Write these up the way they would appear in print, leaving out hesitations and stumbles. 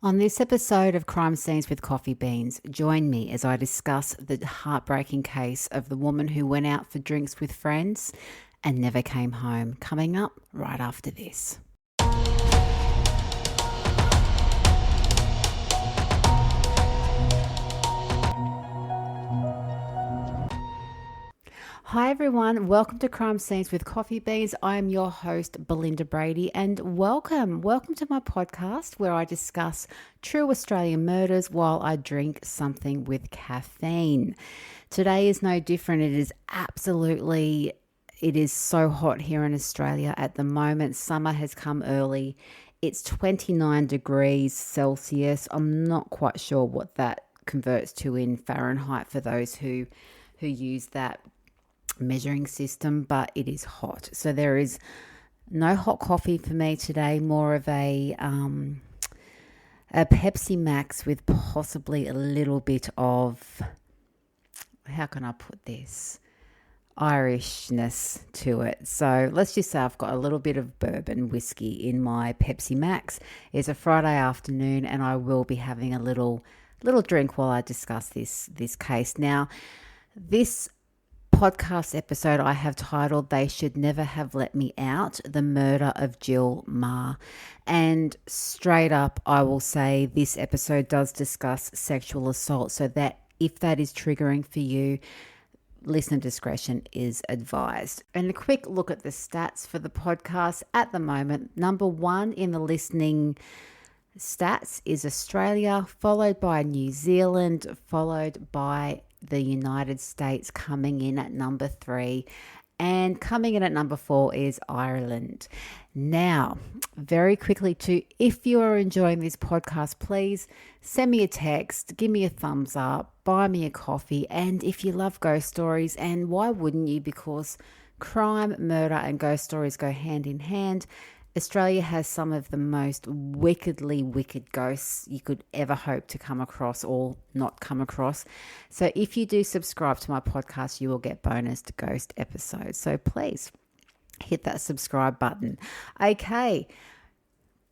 On this episode of Crime Scenes with Coffee Beans, join me as I discuss the heartbreaking case of the woman who went out for drinks with friends and never came home, coming up right after this. Hi everyone, welcome to Crime Scenes with Coffee Beans. I am your host, Belinda Brady, and welcome to my podcast where I discuss true Australian murders while I drink something with caffeine. Today is no different. It is so hot here in Australia at the moment. Summer has come early. It's 29 degrees Celsius. I'm not quite sure what that converts to in Fahrenheit for those who use that measuring system, but it is hot. So there is no hot coffee for me today, more of a Pepsi Max with possibly a little bit of, how can I put this, Irishness to it. So let's just say I've got a little bit of bourbon whiskey in my Pepsi Max. It's a Friday afternoon and I will be having a little drink while I discuss this case. Now, this podcast episode I have titled They Should Never Have Let Me Out, The Murder of Jill Meagher. And straight up, I will say this episode does discuss sexual assault, so that if that is triggering for you, listener discretion is advised. And a quick look at the stats for the podcast at the moment. Number one in the listening stats is Australia, followed by New Zealand, followed by the United States coming in at number 3, and coming in at number 4 is Ireland. Now, very quickly too, if you are enjoying this podcast, please send me a text, give me a thumbs up, buy me a coffee, and if you love ghost stories, and why wouldn't you, because crime, murder and ghost stories go hand in hand. Australia has some of the most wickedly wicked ghosts you could ever hope to come across or not come across. So if you do subscribe to my podcast, you will get bonus ghost episodes. So please hit that subscribe button. Okay,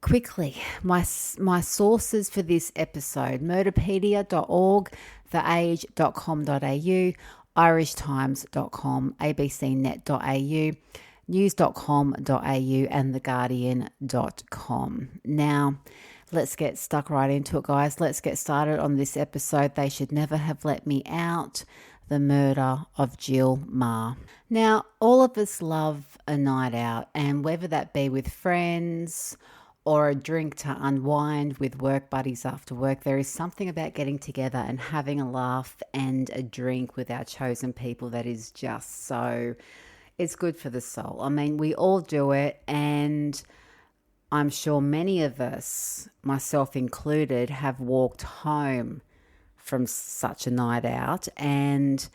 quickly, my sources for this episode: murderpedia.org, theage.com.au, irishtimes.com, abcnet.au, news.com.au and theguardian.com. Now, let's get stuck right into it, guys. Let's get started on this episode. They Should Never Have Let Me Out, the murder of Jill Meagher. Now, all of us love a night out, and whether that be with friends or a drink to unwind with work buddies after work, there is something about getting together and having a laugh and a drink with our chosen people that is just so... it's good for the soul. I mean, we all do it, and I'm sure many of us, myself included, have walked home from such a night out, and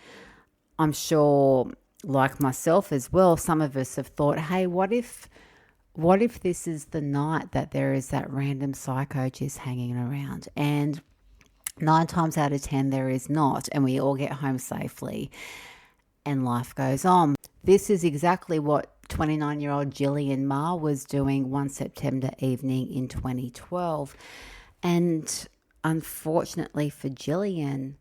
I'm sure, like myself as well, some of us have thought, hey, what if this is the night that there is that random psycho just hanging around? And 9 times out of 10 there is not, and we all get home safely and life goes on. This is exactly what 29-year-old Gillian Meagher was doing one September evening in 2012. And unfortunately for Gillian,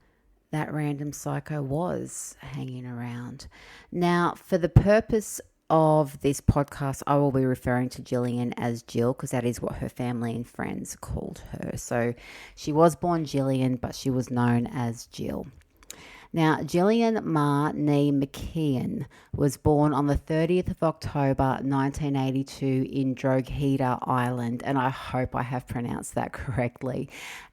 that random psycho was hanging around. Now, for the purpose of this podcast, I will be referring to Gillian as Jill, because that is what her family and friends called her. So she was born Gillian, but she was known as Jill. Now, Gillian Meagher nee McKeon was born on the 30th of October 1982 in Drogheda Island, and I hope I have pronounced that correctly.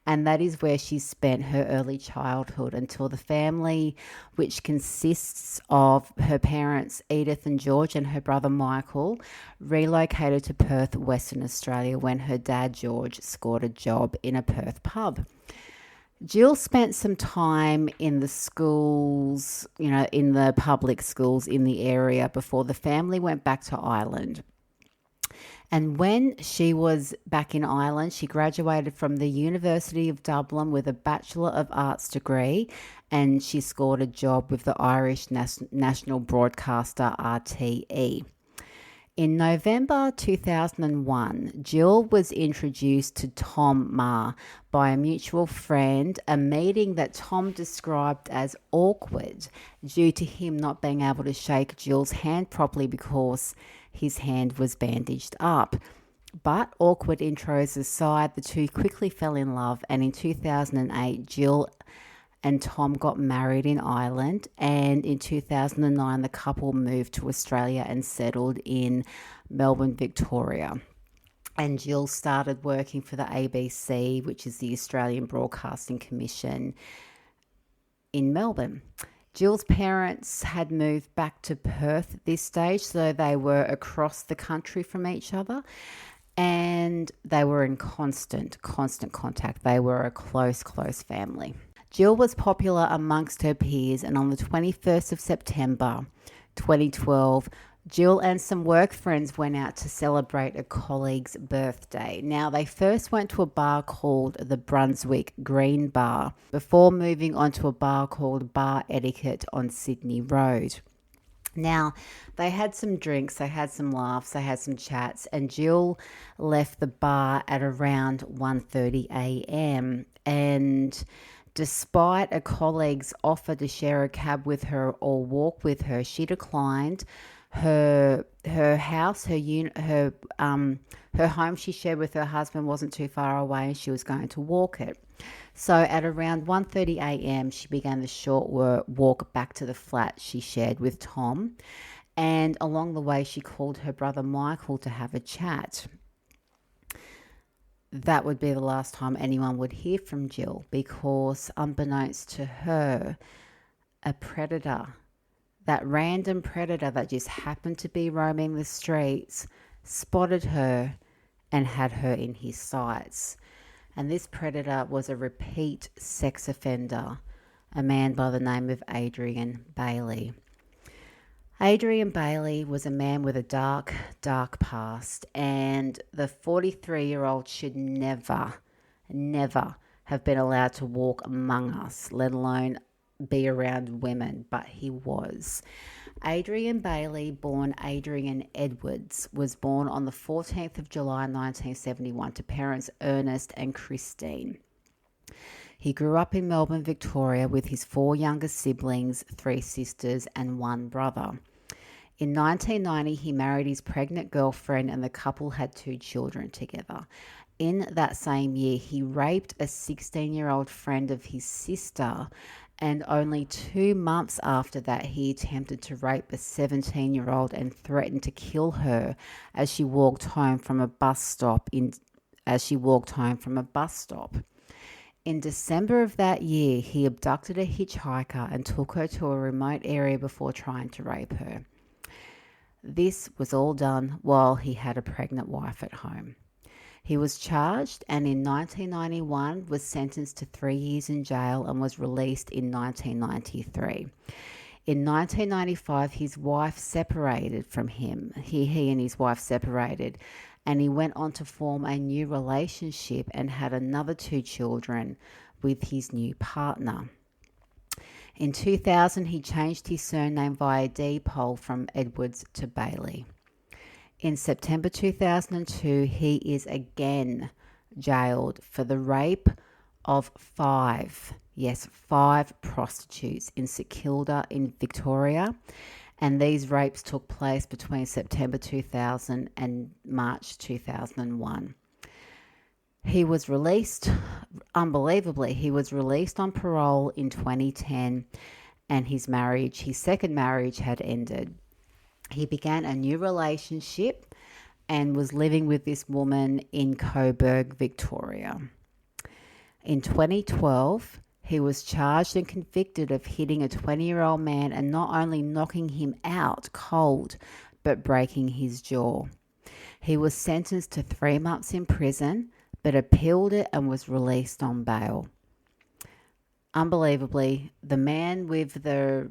And that is where she spent her early childhood until the family, which consists of her parents Edith and George and her brother Michael, relocated to Perth, Western Australia, when her dad George scored a job in a Perth pub. Jill spent some time in the schools, in the public schools in the area before the family went back to Ireland. And when she was back in Ireland, she graduated from the University of Dublin with a Bachelor of Arts degree, and she scored a job with the Irish National Broadcaster, RTE. In November 2001, Jill was introduced to Tom Meagher by a mutual friend, a meeting that Tom described as awkward due to him not being able to shake Jill's hand properly because his hand was bandaged up. But awkward intros aside, the two quickly fell in love, and in 2008, Jill and Tom got married in Ireland, and in 2009 the couple moved to Australia and settled in Melbourne, Victoria. And Jill started working for the ABC, which is the Australian Broadcasting Commission, in Melbourne. Jill's parents had moved back to Perth at this stage, so they were across the country from each other, and they were in constant contact. They were a close family. Jill was popular amongst her peers, and on the 21st of September 2012, Jill and some work friends went out to celebrate a colleague's birthday. Now, they first went to a bar called the Brunswick Green Bar before moving on to a bar called Bar Etiquette on Sydney Road. Now, they had some drinks, they had some laughs, they had some chats, and Jill left the bar at around 1:30 a.m. And despite a colleague's offer to share a cab with her or walk with her, she declined. Her house, her home she shared with her husband wasn't too far away, and she was going to walk it. So at around 1:30 a.m., she began the short walk back to the flat she shared with Tom. And along the way, she called her brother Michael to have a chat. That would be the last time anyone would hear from Jill, because unbeknownst to her, a predator, that random predator that just happened to be roaming the streets, spotted her and had her in his sights. And this predator was a repeat sex offender, a man by the name of Adrian Bailey. Adrian Bailey was a man with a dark past, and the 43-year-old should never have been allowed to walk among us, let alone be around women, but he was. Adrian Bailey, born Adrian Edwards, was born on the 14th of July 1971 to parents Ernest and Christine. He grew up in Melbourne, Victoria, with his 4 younger siblings, 3 sisters and 1 brother. In 1990, he married his pregnant girlfriend, and the couple had 2 children together. In that same year, he raped a 16-year-old friend of his sister, and only 2 months after that, he attempted to rape a 17-year-old and threatened to kill her as she walked home from a bus stop. In December of that year, he abducted a hitchhiker and took her to a remote area before trying to rape her. This was all done while he had a pregnant wife at home. He was charged, and in 1991 was sentenced to 3 years in jail and was released in 1993. In 1995, his wife separated from him. He and his wife separated, and he went on to form a new relationship and had another 2 children with his new partner. In 2000, he changed his surname via deed poll from Edwards to Bailey. In September 2002, he is again jailed for the rape of 5 prostitutes in St Kilda in Victoria. And these rapes took place between September 2000 and March 2001. He was released, unbelievably, he was released on parole in 2010, and his second marriage had ended. He began a new relationship and was living with this woman in Coburg, Victoria. In 2012, he was charged and convicted of hitting a 20-year-old man and not only knocking him out cold, but breaking his jaw. He was sentenced to 3 months in prison, but appealed it and was released on bail. Unbelievably, the man with the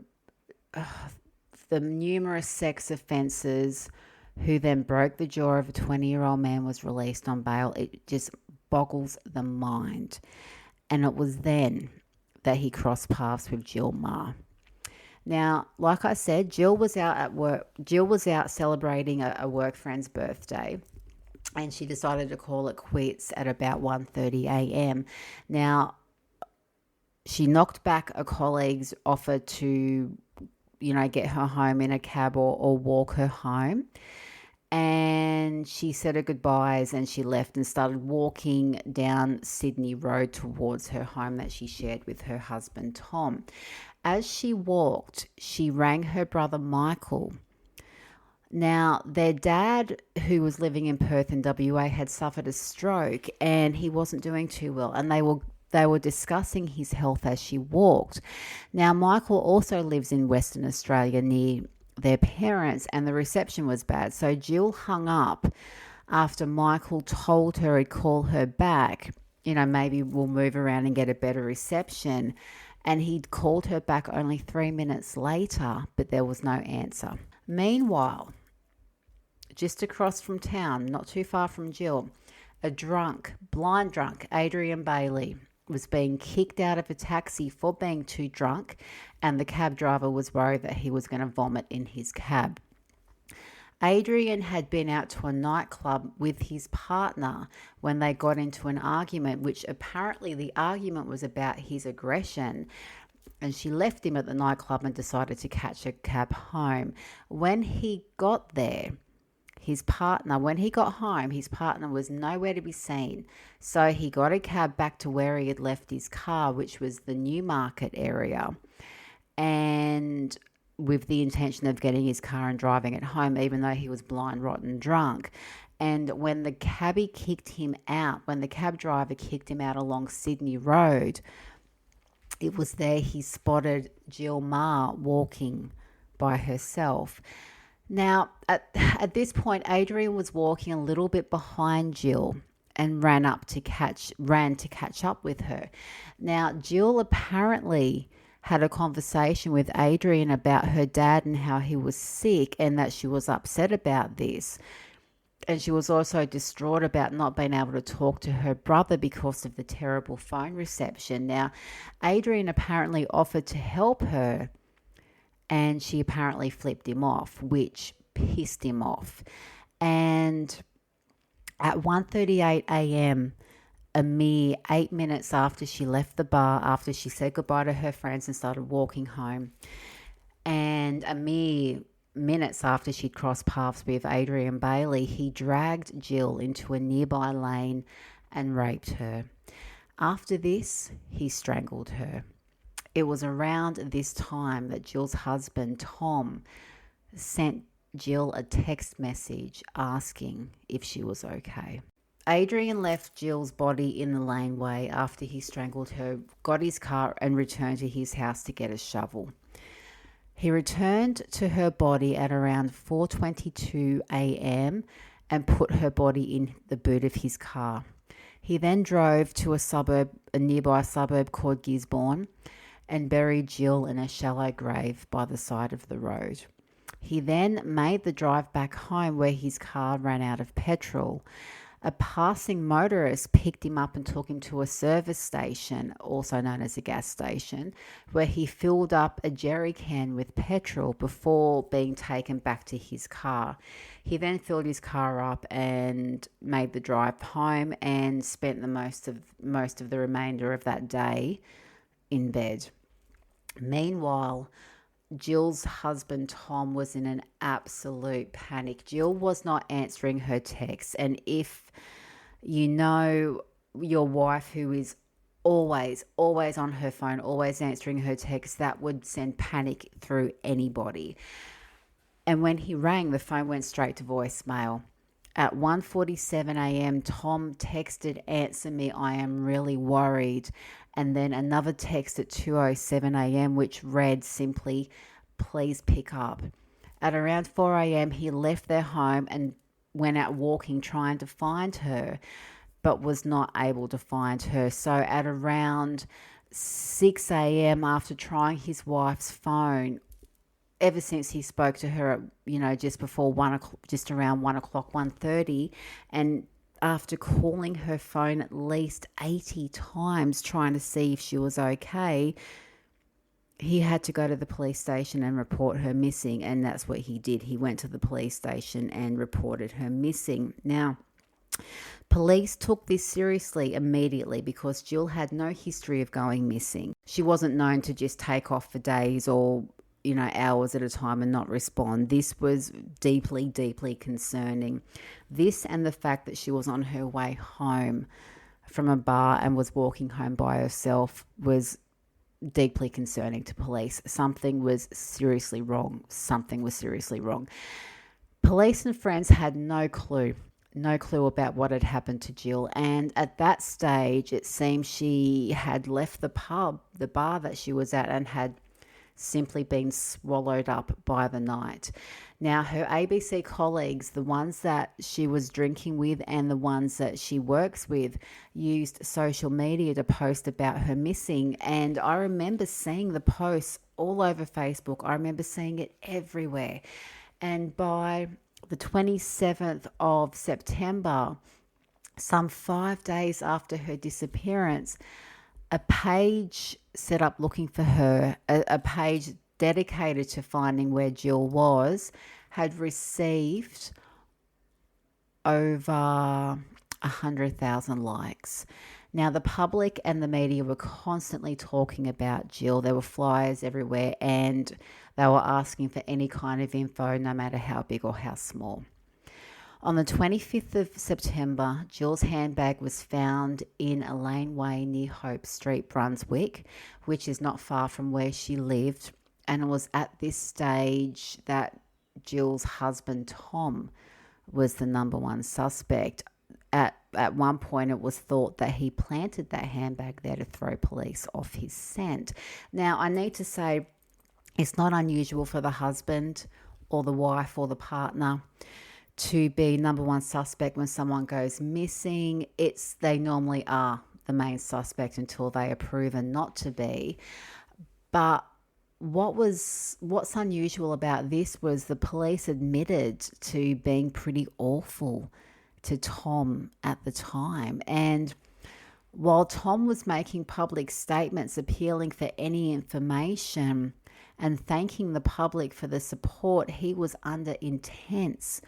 numerous sex offences who then broke the jaw of a 20-year-old man was released on bail. It just boggles the mind. And it was then that he crossed paths with Jill Meagher. Now, like I said, Jill was out at work. Jill was out celebrating a work friend's birthday, and she decided to call it quits at about 1:30 a.m. Now, she knocked back a colleague's offer to, get her home in a cab or walk her home. And she said her goodbyes and she left and started walking down Sydney Road towards her home that she shared with her husband, Tom. As she walked, she rang her brother, Michael. Now, their dad, who was living in Perth in WA, had suffered a stroke and he wasn't doing too well. And they were discussing his health as she walked. Now, Michael also lives in Western Australia near their parents, and the reception was bad. So Jill hung up after Michael told her he'd call her back. Maybe we'll move around and get a better reception. And he'd called her back only 3 minutes later, but there was no answer. Meanwhile, just across from town, not too far from Jill, a blind drunk, Adrian Bailey, was being kicked out of a taxi for being too drunk, and the cab driver was worried that he was going to vomit in his cab. Adrian had been out to a nightclub with his partner when they got into an argument, which apparently the argument was about his aggression, and she left him at the nightclub and decided to catch a cab home. When he got there, when he got home, his partner was nowhere to be seen. So he got a cab back to where he had left his car, which was the Newmarket area, and with the intention of getting his car and driving it home, even though he was blind, rotten drunk. And when the cab driver kicked him out along Sydney Road, it was there he spotted Jill Meagher walking by herself. Now, at this point, Adrian was walking a little bit behind Jill and ran to catch up with her. Now, Jill apparently had a conversation with Adrian about her dad and how he was sick and that she was upset about this. And she was also distraught about not being able to talk to her brother because of the terrible phone reception. Now, Adrian apparently offered to help her, and she apparently flipped him off, which pissed him off. And at 1:38 a.m., a mere 8 minutes after she left the bar, after she said goodbye to her friends and started walking home, and a mere minutes after she'd crossed paths with Adrian Bailey, he dragged Jill into a nearby lane and raped her. After this, he strangled her. It was around this time that Jill's husband, Tom, sent Jill a text message asking if she was okay. Adrian left Jill's body in the laneway after he strangled her, got his car and returned to his house to get a shovel. He returned to her body at around 4:22 a.m. and put her body in the boot of his car. He then drove to a nearby suburb called Gisborne, and buried Jill in a shallow grave by the side of the road. He then made the drive back home where his car ran out of petrol. A passing motorist picked him up and took him to a service station, also known as a gas station, where he filled up a jerry can with petrol before being taken back to his car. He then filled his car up and made the drive home and spent the most of the remainder of that day in bed. Meanwhile, Jill's husband, Tom, was in an absolute panic. Jill was not answering her texts. And if you know your wife who is always on her phone, always answering her texts, that would send panic through anybody. And when he rang, the phone went straight to voicemail. At 1:47 a.m., Tom texted, "Answer me, I am really worried." And then another text at 2:07 a.m., which read simply, "Please pick up." At around 4 a.m., he left their home and went out walking, trying to find her, but was not able to find her. So at around 6 a.m., after trying his wife's phone, ever since he spoke to her, just before 1 o'clock, just around 1 o'clock, 1:30, and after calling her phone at least 80 times trying to see if she was okay, he had to go to the police station and report her missing, and that's what he did. He went to the police station and reported her missing. Now, police took this seriously immediately because Jill had no history of going missing. She wasn't known to just take off for days or, hours at a time and not respond. This was deeply, deeply concerning. This and the fact that she was on her way home from a bar and was walking home by herself was deeply concerning to police. Something was seriously wrong. Police and friends had no clue about what had happened to Jill. And at that stage, it seemed she had left the bar that she was at, and had simply been swallowed up by the night. Now, her ABC colleagues, the ones that she was drinking with and the ones that she works with, used social media to post about her missing. And I remember seeing the posts all over Facebook. I remember seeing it everywhere. And by the 27th of September, some 5 days after her disappearance, a page set up looking for her, a page dedicated to finding where Jill was, had received over 100,000 likes. Now, the public and the media were constantly talking about Jill. There were flyers everywhere, and they were asking for any kind of info, no matter how big or how small. On the 25th of September, Jill's handbag was found in a laneway near Hope Street, Brunswick, which is not far from where she lived. And it was at this stage that Jill's husband, Tom, was the number one suspect. At one point, it was thought that he planted that handbag there to throw police off his scent. Now, I need to say, it's not unusual for the husband or the wife or the partner to be number one suspect when someone goes missing. They normally are the main suspect until they are proven not to be. But what's unusual about this was the police admitted to being pretty awful to Tom at the time. And while Tom was making public statements appealing for any information and thanking the public for the support, he was under intense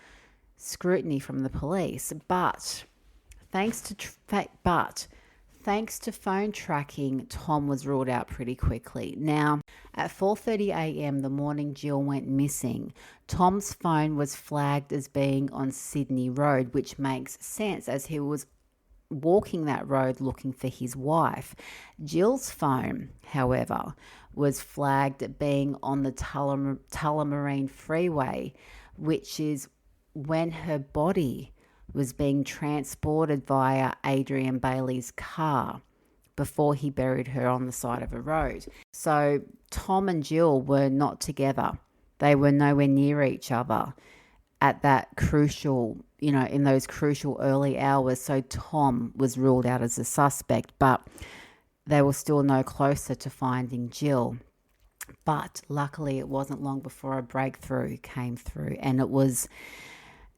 scrutiny from the police. But thanks to phone tracking, Tom was ruled out pretty quickly. Now, at 4:30 a.m. the morning Jill went missing, Tom's phone was flagged as being on Sydney Road, which makes sense as he was walking that road looking for his wife. Jill's phone, however, was flagged being on the Tullamarine Freeway, which is when her body was being transported via Adrian Bailey's car before he buried her on the side of a road. So Tom and Jill were not together. They were nowhere near each other at that crucial, in those crucial early hours. So Tom was ruled out as a suspect, but they were still no closer to finding Jill. But luckily, it wasn't long before a breakthrough came through, and it was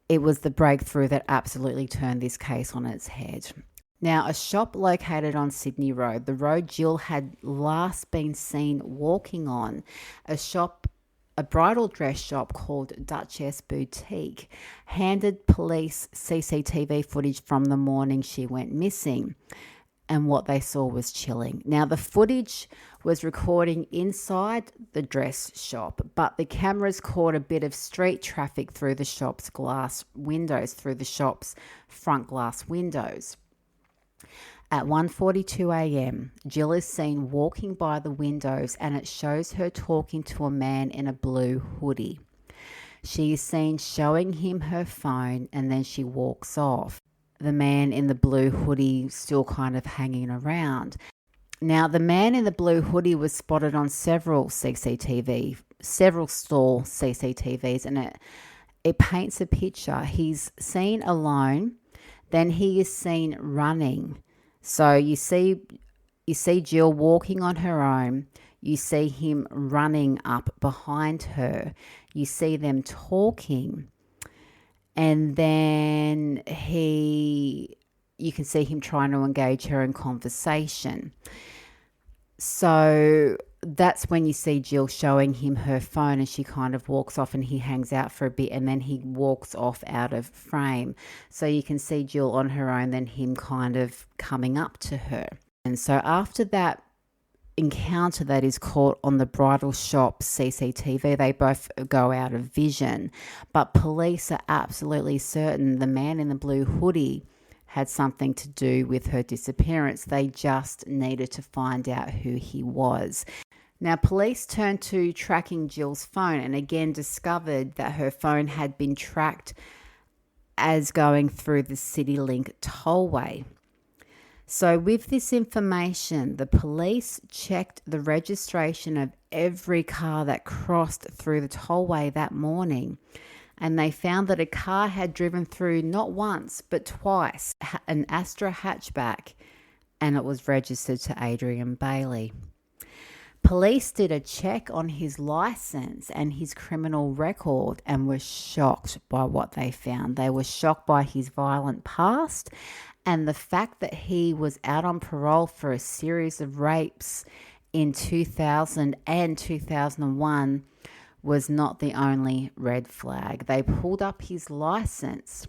the breakthrough that absolutely turned this case on its head. Now, a shop located on Sydney Road, the road Jill had last been seen walking on, a bridal dress shop called Duchess Boutique, handed police CCTV footage from the morning she went missing. And what they saw was chilling. Now, the footage was recording inside the dress shop, but the cameras caught a bit of street traffic through the shop's through the shop's front glass windows. At 1:42 a.m, Jill is seen walking by the windows, and it shows her talking to a man in a blue hoodie. She is seen showing him her phone, and then she walks off. The man in the blue hoodie still kind of hanging around. Now, the man in the blue hoodie was spotted on several store CCTVs, and it paints a picture. He's seen alone, then he is seen running. So you see Jill walking on her own. You see him running up behind her. You see them talking. And then you can see him trying to engage her in conversation. So that's when you see Jill showing him her phone, and she kind of walks off and he hangs out for a bit and then he walks off out of frame. So you can see Jill on her own, then him kind of coming up to her. And so after that encounter that is caught on the bridal shop CCTV, they both go out of vision. But police are absolutely certain the man in the blue hoodie had something to do with her disappearance. They just needed to find out who he was. Now, police turned to tracking Jill's phone and again discovered that her phone had been tracked as going through the CityLink tollway. So with this information, the police checked the registration of every car that crossed through the tollway that morning. And they found that a car had driven through not once, but twice, an Astra hatchback, and it was registered to Adrian Bailey. Police did a check on his license and his criminal record and were shocked by what they found. They were shocked by his violent past and the fact that he was out on parole for a series of rapes in 2000 and 2001 was not the only red flag. They pulled up his license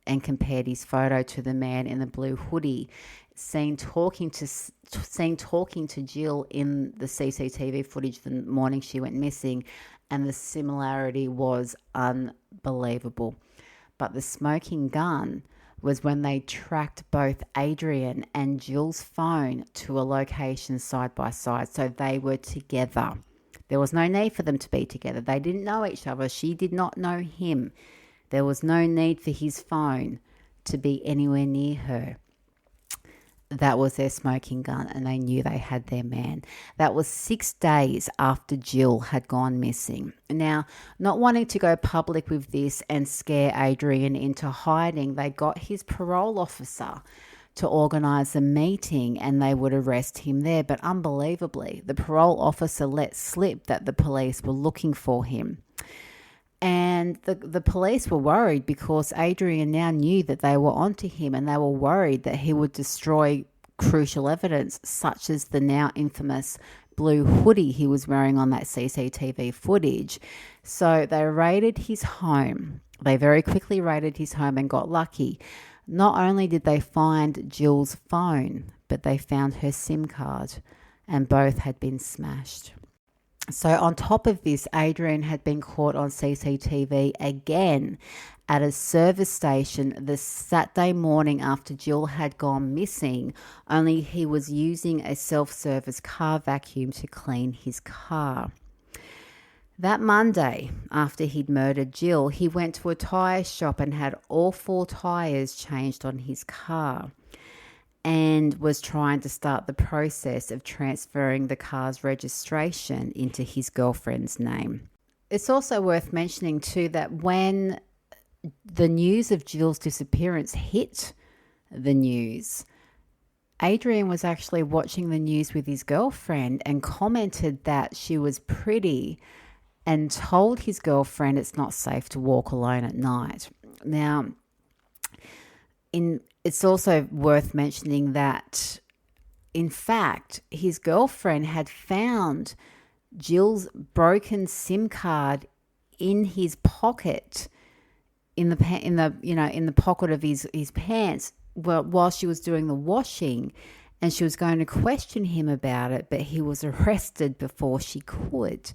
and compared his photo to the man in the blue hoodie seen talking to Jill in the CCTV footage the morning she went missing, and the similarity was unbelievable. But the smoking gun was when they tracked both Adrian and Jill's phone to a location side by side, so they were together. There was no need for them to be together. They didn't know each other. She did not know him. There was no need for his phone to be anywhere near her. That was their smoking gun, and they knew they had their man. That was 6 days after Jill had gone missing. Now, not wanting to go public with this and scare Adrian into hiding, they got his parole officer to organise a meeting and they would arrest him there. But unbelievably, the parole officer let slip that the police were looking for him. And the police were worried because Adrian now knew that they were onto him, and they were worried that he would destroy crucial evidence such as the now infamous blue hoodie he was wearing on that CCTV footage. So they raided his home. They very quickly raided his home and got lucky. Not only did they find Jill's phone, but they found her SIM card, and both had been smashed. So on top of this, Adrian had been caught on CCTV again at a service station the Saturday morning after Jill had gone missing, only he was using a self-service car vacuum to clean his car. That Monday, after he'd murdered Jill, he went to a tyre shop and had all 4 tyres changed on his car and was trying to start the process of transferring the car's registration into his girlfriend's name. It's also worth mentioning too that when the news of Jill's disappearance hit the news, Adrian was actually watching the news with his girlfriend and commented that she was pretty and told his girlfriend it's not safe to walk alone at night. Now, it's also worth mentioning that, in fact, his girlfriend had found Jill's broken SIM card in his pocket, in the pocket of his pants, while she was doing the washing, and she was going to question him about it, but he was arrested before she could.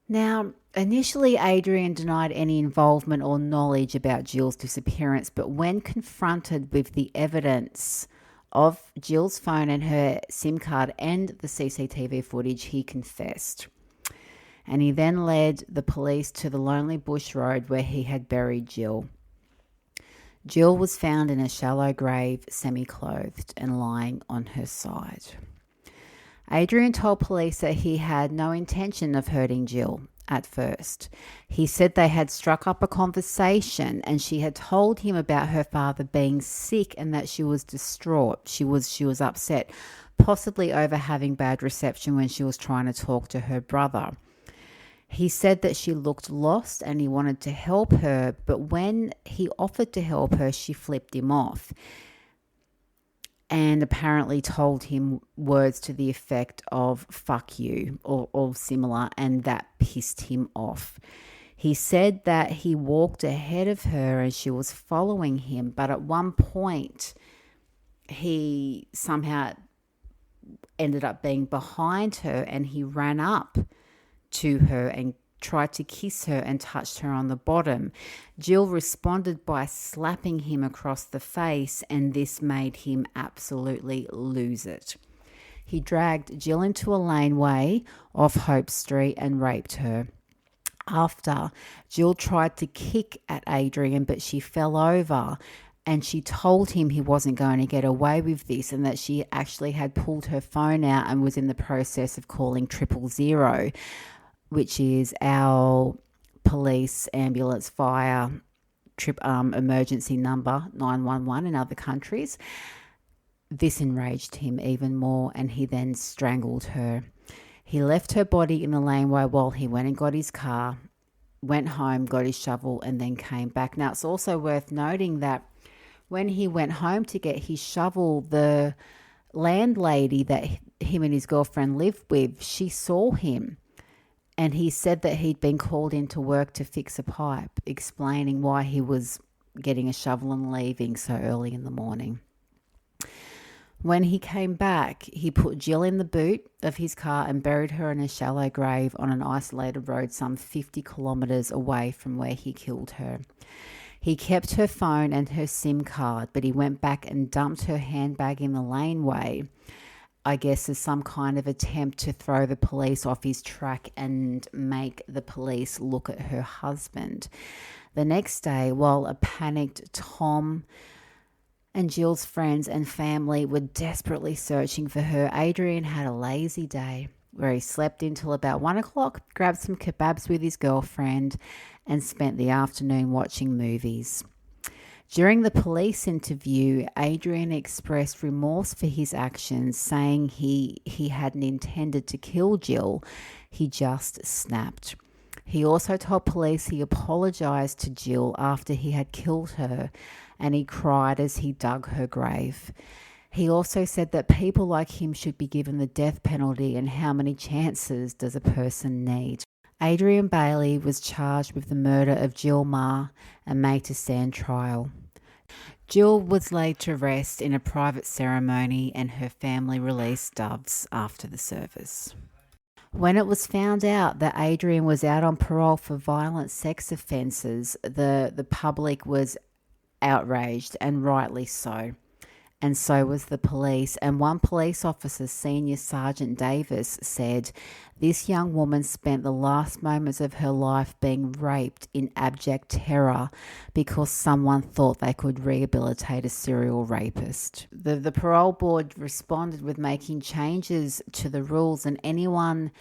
Now, initially, Adrian denied any involvement or knowledge about Jill's disappearance, but when confronted with the evidence of Jill's phone and her SIM card and the CCTV footage, he confessed. And he then led the police to the lonely bush road where he had buried Jill. Jill was found in a shallow grave, semi-clothed and lying on her side. Adrian told police that he had no intention of hurting Jill at first. He said they had struck up a conversation and she had told him about her father being sick and that she was distraught. She was upset, possibly over having bad reception when she was trying to talk to her brother. He said that she looked lost and he wanted to help her, but when he offered to help her, she flipped him off. and apparently told him words to the effect of "fuck you" or similar, and that pissed him off. He said that he walked ahead of her and she was following him, but at one point he somehow ended up being behind her, and he ran up to her and tried to kiss her and touched her on the bottom. Jill responded by slapping him across the face, and this made him absolutely lose it. He dragged Jill into a laneway off Hope Street and raped her. After, Jill tried to kick at Adrian, but she fell over, and she told him he wasn't going to get away with this, and that she actually had pulled her phone out and was in the process of calling 000, which is our police, ambulance, fire, emergency number, 911 in other countries. This enraged him even more, and he then strangled her. He left her body in the laneway while he went and got his car, went home, got his shovel, and then came back. Now, it's also worth noting that when he went home to get his shovel, the landlady that him and his girlfriend lived with, she saw him. And he said that he'd been called into work to fix a pipe, explaining why he was getting a shovel and leaving so early in the morning. When he came back, he put Jill in the boot of his car and buried her in a shallow grave on an isolated road some 50 kilometres away from where he killed her. He kept her phone and her SIM card, but he went back and dumped her handbag in the laneway, I guess as some kind of attempt to throw the police off his track and make the police look at her husband. The next day, while a panicked Tom and Jill's friends and family were desperately searching for her, Adrian had a lazy day where he slept until about 1 o'clock, grabbed some kebabs with his girlfriend, and spent the afternoon watching movies. During the police interview, Adrian expressed remorse for his actions, saying he hadn't intended to kill Jill, he just snapped. He also told police he apologised to Jill after he had killed her, and he cried as he dug her grave. He also said that people like him should be given the death penalty, and how many chances does a person need? Adrian Bailey was charged with the murder of Jill Meagher and made to stand trial. Jill was laid to rest in a private ceremony, and her family released doves after the service. When it was found out that Adrian was out on parole for violent sex offences, the public was outraged, and rightly so. And so was the police. And one police officer, Senior Sergeant Davis, said, "This young woman spent the last moments of her life being raped in abject terror because someone thought they could rehabilitate a serial rapist." The parole board responded with making changes to the rules, and anyone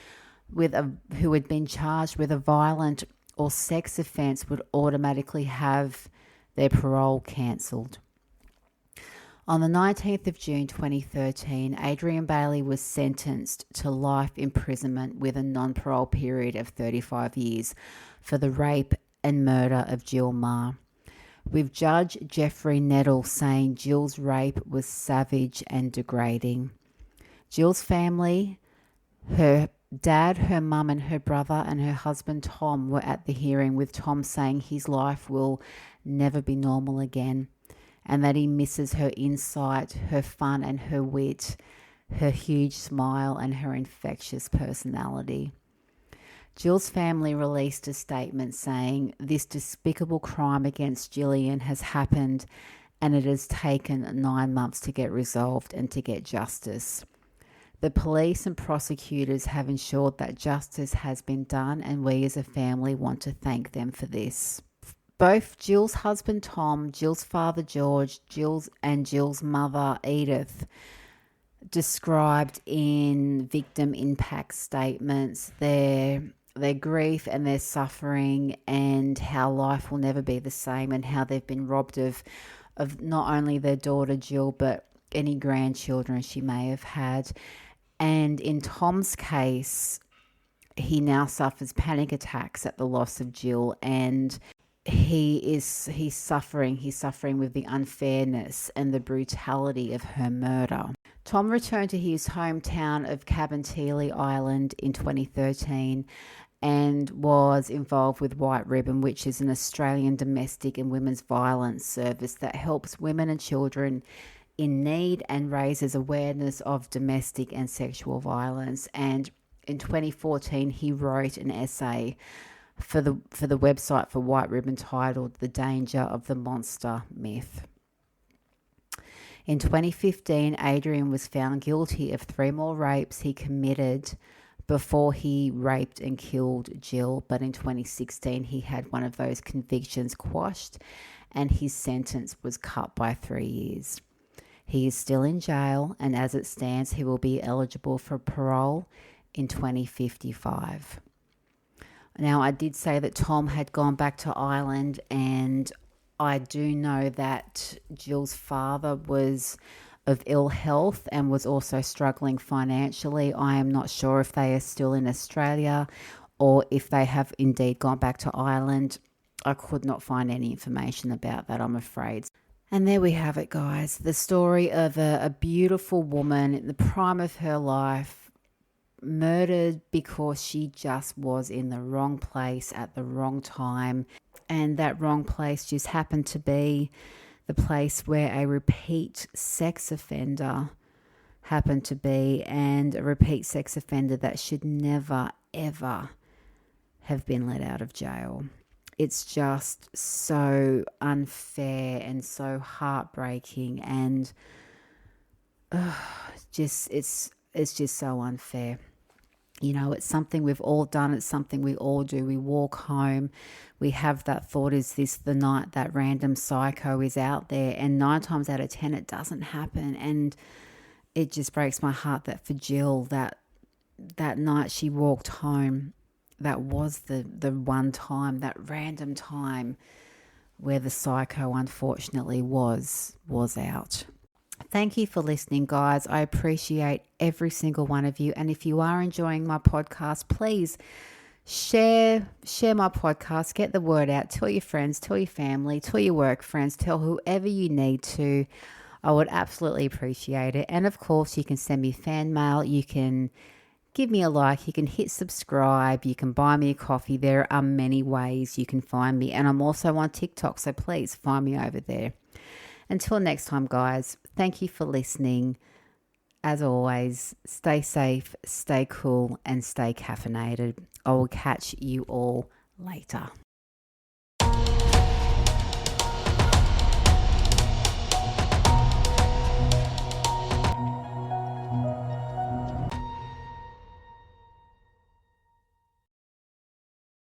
who had been charged with a violent or sex offence would automatically have their parole cancelled. On the 19th of June 2013, Adrian Bailey was sentenced to life imprisonment with a non-parole period of 35 years for the rape and murder of Jill Meagher, with Judge Jeffrey Nettle saying Jill's rape was savage and degrading. Jill's family, her dad, her mum and her brother and her husband Tom were at the hearing, with Tom saying his life will never be normal again, and that he misses her insight, her fun and her wit, her huge smile and her infectious personality. Jill's family released a statement saying, "This despicable crime against Gillian has happened, and it has taken 9 months to get resolved and to get justice. The police and prosecutors have ensured that justice has been done, and we as a family want to thank them for this." Both Jill's husband Tom, Jill's father George, Jill's mother Edith described in victim impact statements their grief and their suffering, and how life will never be the same, and how they've been robbed of not only their daughter Jill but any grandchildren she may have had. And in Tom's case, he now suffers panic attacks at the loss of Jill, and he's suffering. He's suffering with the unfairness and the brutality of her murder. Tom returned to his hometown of Cabinteely Island in 2013 and was involved with White Ribbon, which is an Australian domestic and women's violence service that helps women and children in need and raises awareness of domestic and sexual violence. And in 2014, he wrote an essay for the website for White Ribbon titled "The Danger of the Monster Myth." In 2015, Adrian was found guilty of 3 more rapes he committed before he raped and killed Jill. But in 2016, he had one of those convictions quashed and his sentence was cut by 3 years. He is still in jail, and as it stands, he will be eligible for parole in 2055. Now, I did say that Tom had gone back to Ireland, and I do know that Jill's father was of ill health and was also struggling financially. I am not sure if they are still in Australia or if they have indeed gone back to Ireland. I could not find any information about that, I'm afraid. And there we have it, guys. The story of a beautiful woman in the prime of her life, murdered because she just was in the wrong place at the wrong time. And that wrong place just happened to be the place where a repeat sex offender happened to be, and a repeat sex offender that should never, ever have been let out of jail. It's just so unfair and so heartbreaking, and it's just so unfair. You know, it's something we've all done. It's something we all do. We walk home. We have that thought, is this the night that random psycho is out there? And 9 times out of 10, it doesn't happen. And it just breaks my heart that for Jill, that night she walked home, that was the one time, that random time where the psycho unfortunately was out. Thank you for listening, guys. I appreciate every single one of you. And if you are enjoying my podcast, please share my podcast. Get the word out. Tell your friends, tell your family, tell your work friends, tell whoever you need to. I would absolutely appreciate it. And of course, you can send me fan mail. You can give me a like. You can hit subscribe. You can buy me a coffee. There are many ways you can find me. And I'm also on TikTok, so please find me over there. Until next time, guys, thank you for listening. As always, stay safe, stay cool, and stay caffeinated. I will catch you all later.